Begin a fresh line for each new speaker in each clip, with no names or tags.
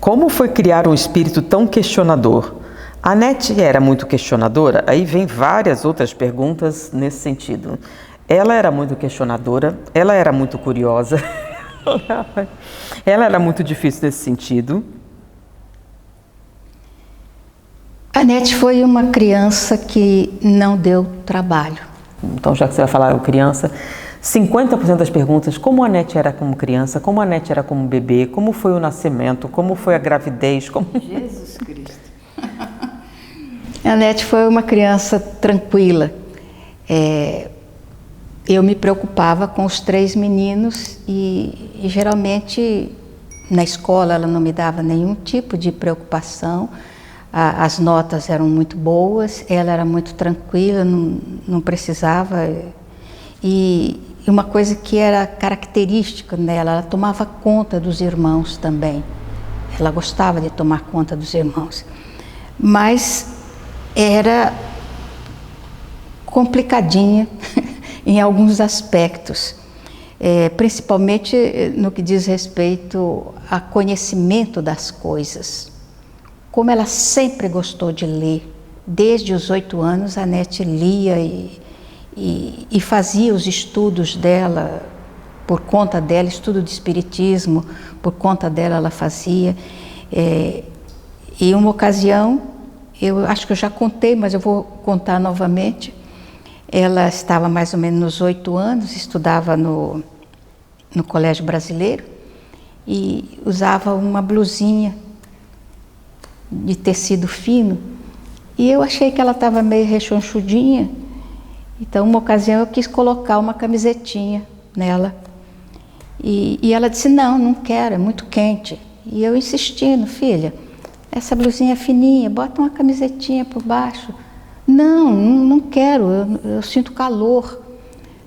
Como foi criar um espírito tão questionador? A Nete era muito questionadora? Aí vem várias outras perguntas nesse sentido. Ela era muito questionadora, ela era muito curiosa, ela era muito difícil nesse sentido.
A Nete foi uma criança que não deu trabalho.
Então, já que você vai falar criança, 50% das perguntas, como a Nete era como criança, como a Nete era como bebê, como foi o nascimento, como foi a gravidez, como...
Jesus Cristo. A Nete foi uma criança tranquila. Eu me preocupava com os 3 meninos e geralmente na escola ela não me dava nenhum tipo de preocupação. As notas eram muito boas, ela era muito tranquila, não precisava. E uma coisa que era característica nela, ela tomava conta dos irmãos também. Ela gostava de tomar conta dos irmãos. Mas era complicadinha em alguns aspectos, principalmente no que diz respeito a conhecimento das coisas. Como ela sempre gostou de ler, desde os 8 anos a Nete lia e fazia os estudos dela por conta dela, estudo de espiritismo, por conta dela ela fazia. E uma ocasião, eu acho que eu já contei, mas eu vou contar novamente. Ela estava mais ou menos nos 8 anos, estudava no Colégio Brasileiro e usava uma blusinha de tecido fino. E eu achei que ela estava meio rechonchudinha, então uma ocasião eu quis colocar uma camisetinha nela. E ela disse, não quero, é muito quente. E eu insistindo, filha, essa blusinha é fininha, bota uma camisetinha por baixo. Não quero, eu sinto calor.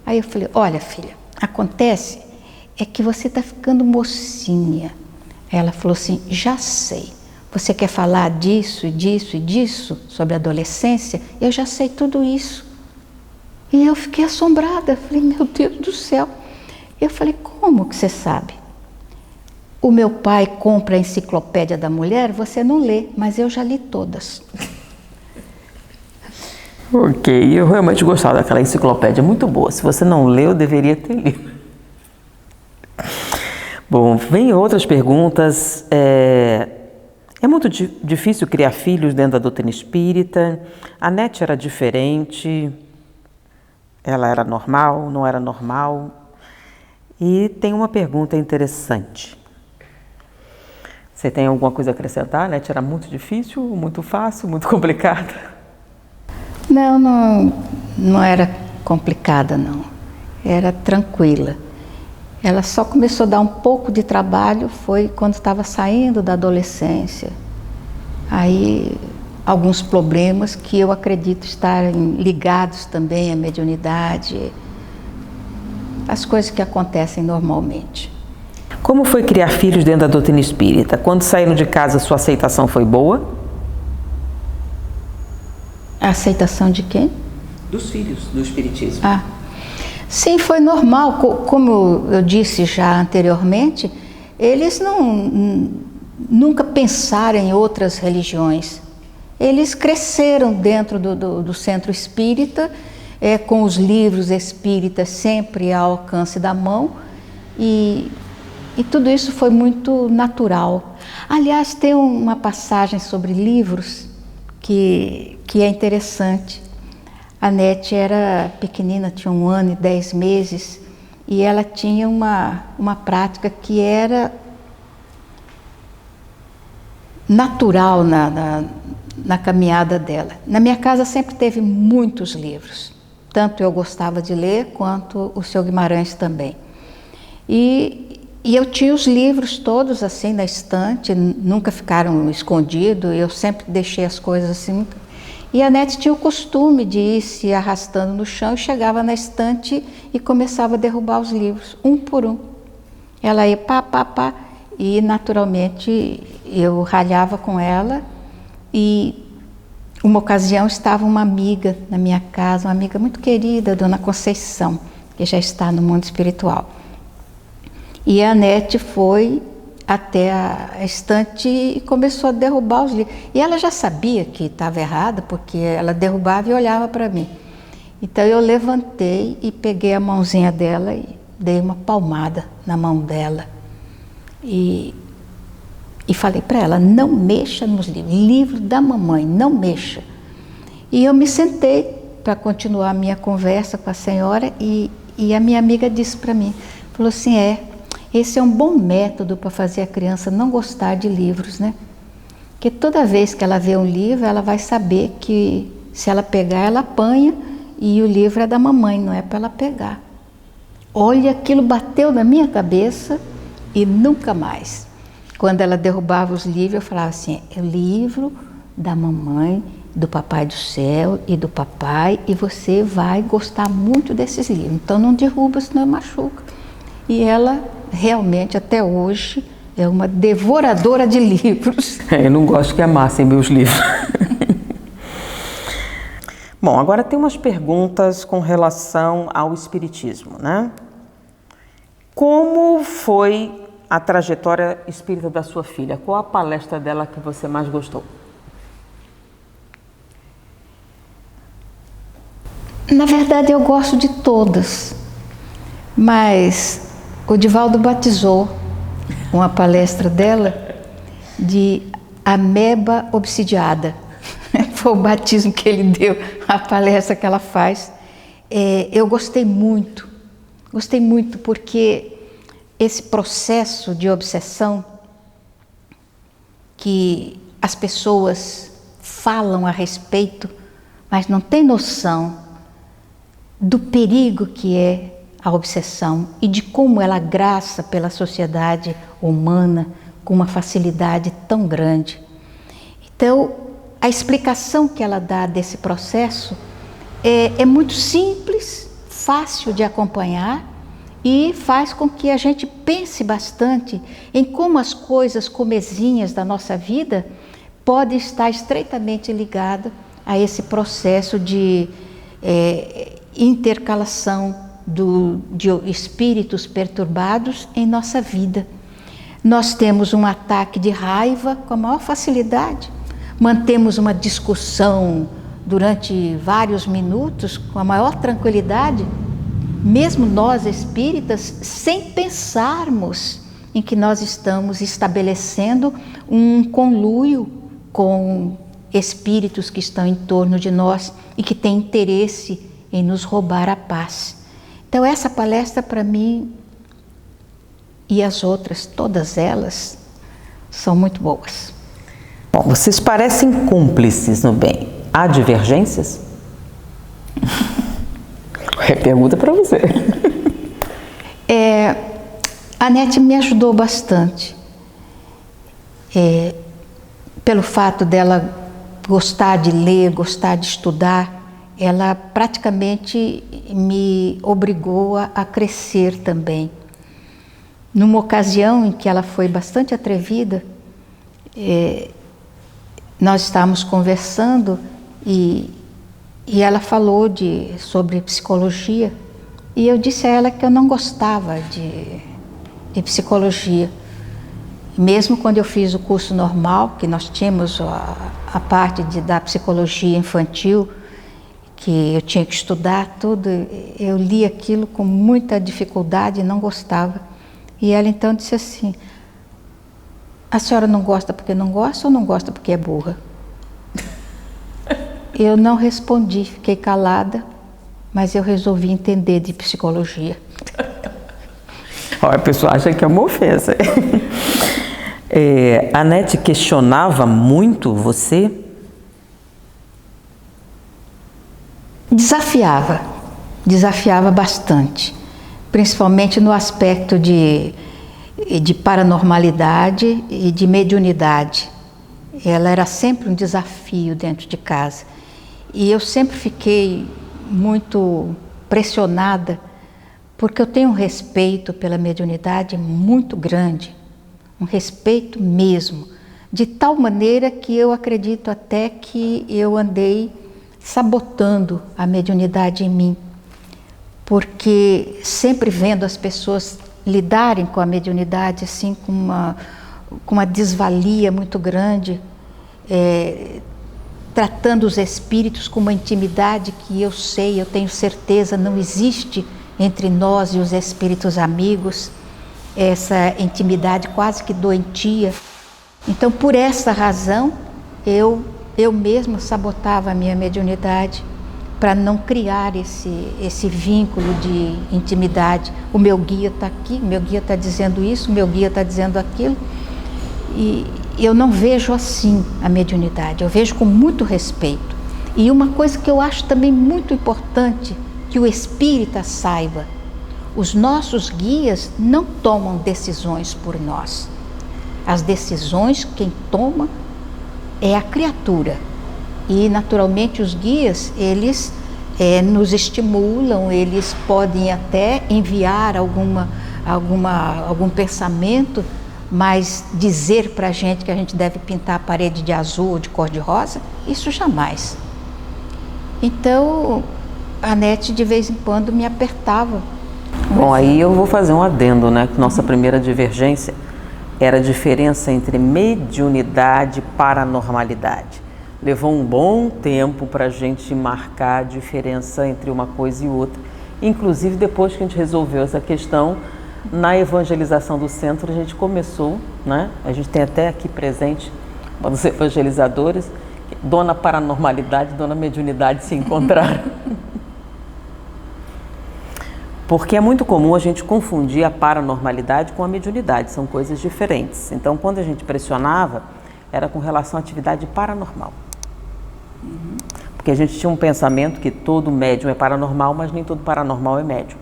Aí eu falei, olha filha, acontece é que você está ficando mocinha. Aí ela falou assim, já sei, você quer falar disso, disso e disso, sobre a adolescência? Eu já sei tudo isso. E eu fiquei assombrada, falei, meu Deus do céu. Eu falei, como que você sabe? O meu pai compra a enciclopédia da mulher, você não lê, mas eu já li todas.
Ok, eu realmente gostava daquela enciclopédia, muito boa. Se você não leu, deveria ter lido. Bom, vem outras perguntas. É muito difícil criar filhos dentro da doutrina espírita? A Nete era diferente? Ela era normal, não era normal? E tem uma pergunta interessante. Você tem alguma coisa a acrescentar? A Nete era muito difícil, muito fácil, muito complicada?
Não era complicada, não. Era tranquila. Ela só começou a dar um pouco de trabalho, foi quando estava saindo da adolescência. Aí, alguns problemas que eu acredito estarem ligados também à mediunidade, as coisas que acontecem normalmente.
Como foi criar filhos dentro da doutrina espírita? Quando saíram de casa, sua aceitação foi boa?
A aceitação de quem?
Dos filhos do espiritismo.
Sim, foi normal. Como eu disse já anteriormente, eles nunca pensaram em outras religiões. Eles cresceram dentro do centro espírita, com os livros espíritas sempre ao alcance da mão, e tudo isso foi muito natural. Aliás, tem uma passagem sobre livros que é interessante. A Nete era pequenina, tinha 1 ano e 10 meses, e ela tinha uma prática que era natural na caminhada dela. Na minha casa sempre teve muitos livros, tanto eu gostava de ler, quanto o seu Guimarães também. E eu tinha os livros todos assim na estante, nunca ficaram escondidos, eu sempre deixei as coisas assim. E a Nete tinha o costume de ir se arrastando no chão e chegava na estante e começava a derrubar os livros, um por um. Ela ia pá, e naturalmente eu ralhava com ela. E uma ocasião estava uma amiga na minha casa, uma amiga muito querida, Dona Conceição, que já está no mundo espiritual. E a Nete foi até a estante e começou a derrubar os livros. E ela já sabia que estava errada, porque ela derrubava e olhava para mim. Então eu levantei e peguei a mãozinha dela e dei uma palmada na mão dela. E falei para ela, não mexa nos livros, livro da mamãe, não mexa. E eu me sentei para continuar a minha conversa com a senhora e a minha amiga disse para mim, falou assim, esse é um bom método para fazer a criança não gostar de livros, né? Porque toda vez que ela vê um livro, ela vai saber que se ela pegar, ela apanha e o livro é da mamãe, não é para ela pegar. Olha, aquilo bateu na minha cabeça e nunca mais. Quando ela derrubava os livros, eu falava assim, é o livro da mamãe, do papai do céu e do papai, e você vai gostar muito desses livros. Então não derruba, senão machuca. E ela realmente, até hoje, é uma devoradora de livros.
Eu não gosto que amassem meus livros. Bom, agora tem umas perguntas com relação ao espiritismo, né? Como foi a trajetória espírita da sua filha? Qual a palestra dela que você mais gostou?
Na verdade, eu gosto de todas, mas o Divaldo batizou uma palestra dela de ameba obsidiada. Foi o batismo que ele deu, a palestra que ela faz. Eu gostei muito porque esse processo de obsessão que as pessoas falam a respeito, mas não têm noção do perigo que é a obsessão e de como ela graça pela sociedade humana com uma facilidade tão grande. Então, a explicação que ela dá desse processo é muito simples, fácil de acompanhar e faz com que a gente pense bastante em como as coisas comezinhas da nossa vida podem estar estreitamente ligadas a esse processo de intercalação de espíritos perturbados em nossa vida. Nós temos um ataque de raiva com a maior facilidade, mantemos uma discussão durante vários minutos com a maior tranquilidade, mesmo nós espíritas, sem pensarmos em que nós estamos estabelecendo um conluio com espíritos que estão em torno de nós e que têm interesse em nos roubar a paz. Então essa palestra para mim e as outras, todas elas, são muito boas.
Bom, vocês parecem cúmplices no bem. Há divergências? É pergunta para você.
A Nete me ajudou bastante. Pelo fato dela gostar de ler, gostar de estudar, ela praticamente me obrigou a crescer também. Numa ocasião em que ela foi bastante atrevida, nós estávamos conversando e ela falou sobre psicologia, e eu disse a ela que eu não gostava de psicologia. Mesmo quando eu fiz o curso normal, que nós tínhamos a parte da psicologia infantil, que eu tinha que estudar tudo, eu li aquilo com muita dificuldade e não gostava. E ela então disse assim, a senhora não gosta porque não gosta ou não gosta porque é burra? Eu não respondi, fiquei calada, mas eu resolvi entender de psicologia.
A pessoa acha que é uma ofensa. A Nete questionava muito você?
Desafiava bastante, principalmente no aspecto de paranormalidade e de mediunidade. Ela era sempre um desafio dentro de casa. E eu sempre fiquei muito pressionada, porque eu tenho um respeito pela mediunidade muito grande, um respeito mesmo, de tal maneira que eu acredito até que eu andei sabotando a mediunidade em mim, porque sempre vendo as pessoas lidarem com a mediunidade assim com uma desvalia muito grande, tratando os espíritos com uma intimidade que eu sei, eu tenho certeza, não existe entre nós e os espíritos amigos, essa intimidade quase que doentia. Então, por essa razão, eu mesma sabotava a minha mediunidade para não criar esse vínculo de intimidade. O meu guia está aqui, o meu guia está dizendo isso, o meu guia está dizendo aquilo. E eu não vejo assim a mediunidade, eu vejo com muito respeito. E uma coisa que eu acho também muito importante, que o espírita saiba: os nossos guias não tomam decisões por nós. As decisões quem toma é a criatura. E naturalmente os guias, eles nos estimulam, eles podem até enviar algum pensamento, mas dizer para a gente que a gente deve pintar a parede de azul ou de cor-de-rosa, isso jamais. Então, a Nete de vez em quando me apertava.
Bom, aí eu vou fazer um adendo, né? Que nossa primeira divergência era a diferença entre mediunidade e paranormalidade. Levou um bom tempo para a gente marcar a diferença entre uma coisa e outra. Inclusive, depois que a gente resolveu essa questão, na evangelização do centro, a gente começou, né? A gente tem até aqui presente, uma dos evangelizadores, Dona Paranormalidade e Dona Mediunidade se encontraram. Porque é muito comum a gente confundir a paranormalidade com a mediunidade, são coisas diferentes. Então, quando a gente pressionava, era com relação à atividade paranormal. Porque a gente tinha um pensamento que todo médium é paranormal, mas nem todo paranormal é médium.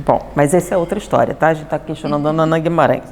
Bom, mas essa é outra história, tá? A gente está questionando a Ana Guimarães.